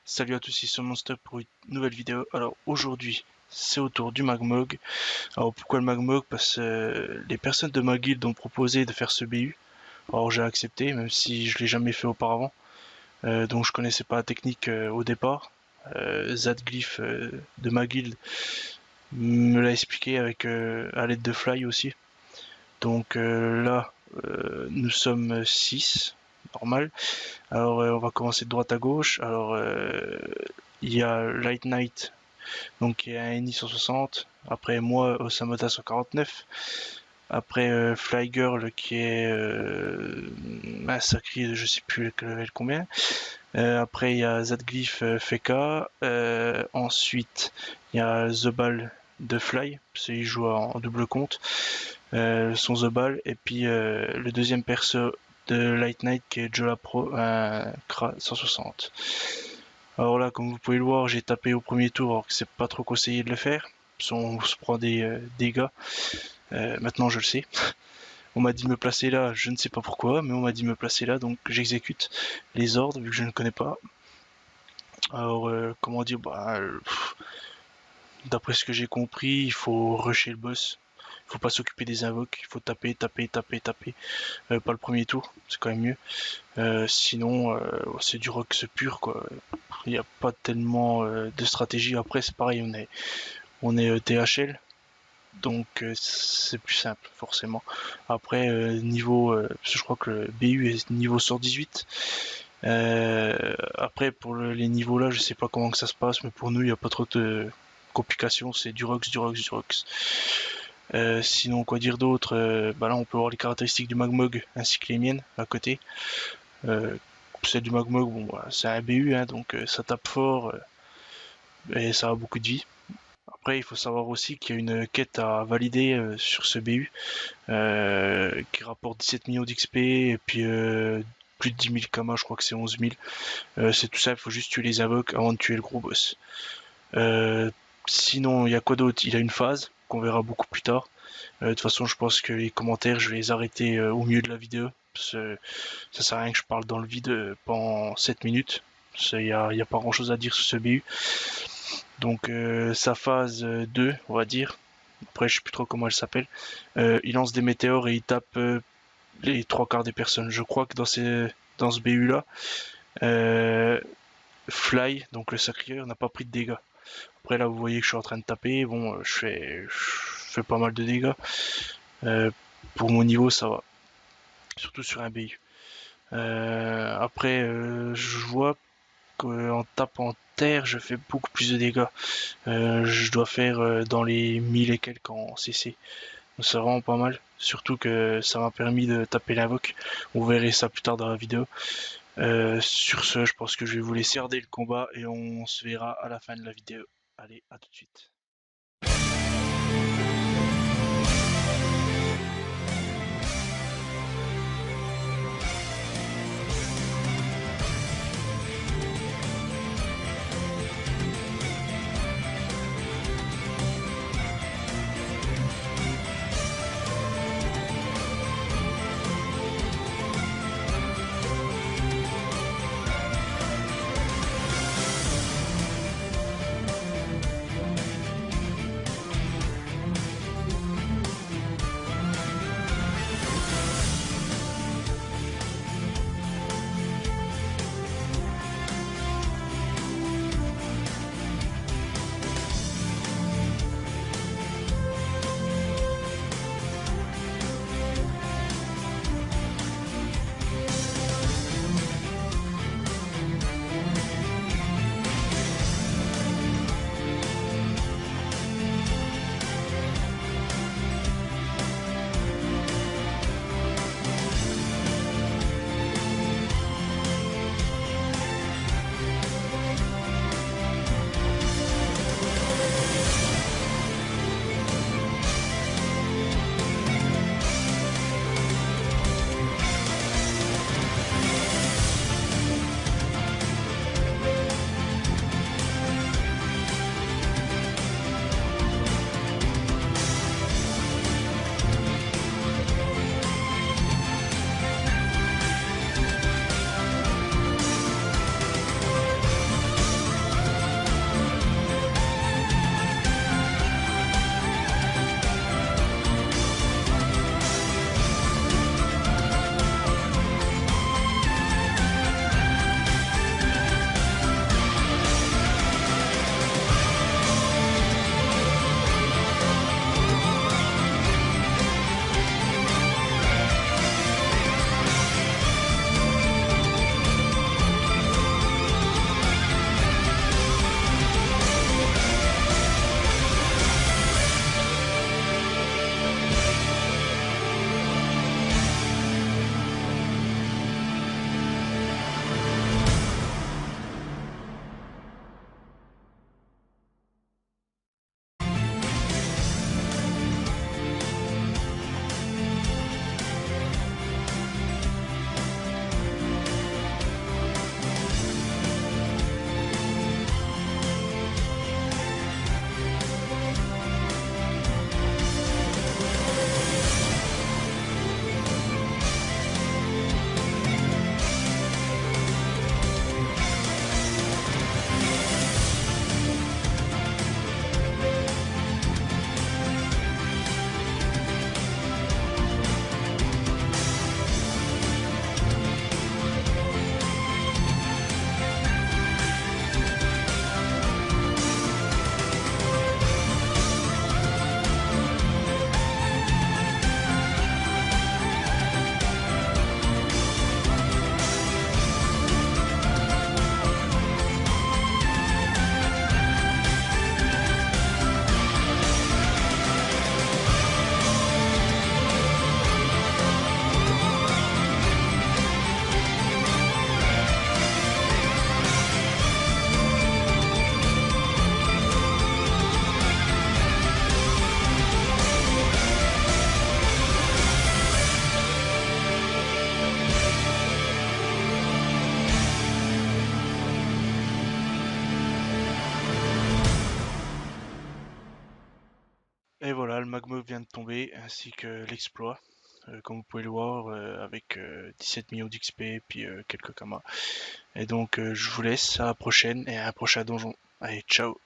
Salut à tous, ici Monster pour une nouvelle vidéo. Alors aujourd'hui, c'est au tour du Magmog. Alors pourquoi le Magmog? Parce que les personnes de ma guilde ont proposé de faire ce BU. Alors j'ai accepté, même si je l'ai jamais fait auparavant. Donc je connaissais pas la technique au départ. Zadglyph de ma guilde me l'a expliqué avec à l'aide de Fly aussi. Donc là, nous sommes 6, normal. Alors on va commencer de droite à gauche. Alors il y a Light Knight, donc qui est un NI 160. Après moi, Osamota 149. Après Fly Girl qui est sacré, je sais plus quel level combien. Après il y a Zadglyph Feka. Ensuite il y a The Ball de Fly, parce qu'il joue en double compte. Son The Ball. Et puis le deuxième perso de Light Knight qui est Jola Pro, un Kra 160. Alors là, comme vous pouvez le voir, j'ai tapé au premier tour alors que c'est pas trop conseillé de le faire. On se prend des dégâts. Maintenant je le sais. On m'a dit de me placer là, je ne sais pas pourquoi, mais on m'a dit de me placer là, donc j'exécute les ordres vu que je ne connais pas. Alors comment dire, d'après ce que j'ai compris, il faut rusher le boss. Il faut pas s'occuper des invoques, il faut taper. Pas le premier tour, c'est quand même mieux. Sinon, c'est du rox pur quoi. Il n'y a pas tellement de stratégie. Après, c'est pareil, on est THL, donc c'est plus simple forcément. Après, niveau, parce que je crois que le BU est niveau 118. Après, pour les niveaux là, je sais pas comment que ça se passe, mais pour nous, il n'y a pas trop de complications. C'est du rox. Sinon, quoi dire d'autre? Là, on peut voir les caractéristiques du Magmog ainsi que les miennes à côté. Celle du Magmog, c'est un BU, hein, donc ça tape fort et ça a beaucoup de vie. Après, il faut savoir aussi qu'il y a une quête à valider sur ce BU qui rapporte 17 millions d'XP et puis plus de 10 000 Kama, je crois que c'est 11 000. C'est tout ça, il faut juste tuer les invoques avant de tuer le gros boss. Sinon, il y a quoi d'autre? Il a une phase qu'on verra beaucoup plus tard. De toute façon, je pense que les commentaires, je vais les arrêter au milieu de la vidéo. Parce que ça sert à rien que je parle dans le vide pendant 7 minutes. Il n'y a pas grand chose à dire sur ce BU. Donc sa phase 2, on va dire. Après, je sais plus trop comment elle s'appelle. Il lance des météores et il tape les trois quarts des personnes. Je crois que dans ce BU là, Fly, donc le sacrieur, n'a pas pris de dégâts. Après là, vous voyez que je suis en train de taper. Bon, je fais pas mal de dégâts. Pour mon niveau, ça va. Surtout sur un BU. Après, je vois qu'en tapant terre, je fais beaucoup plus de dégâts. Je dois faire dans les 1000 et quelques en CC. Donc c'est vraiment pas mal. Surtout que ça m'a permis de taper l'invoque. On verra ça plus tard dans la vidéo. Sur ce, je pense que je vais vous laisser regarder le combat et on se verra à la fin de la vidéo. Allez, à tout de suite. Et voilà, le Magmog vient de tomber, ainsi que l'exploit. Comme vous pouvez le voir, avec 17 millions d'XP, puis quelques kamas. Et donc, je vous laisse, à la prochaine, et à un prochain donjon. Allez, ciao!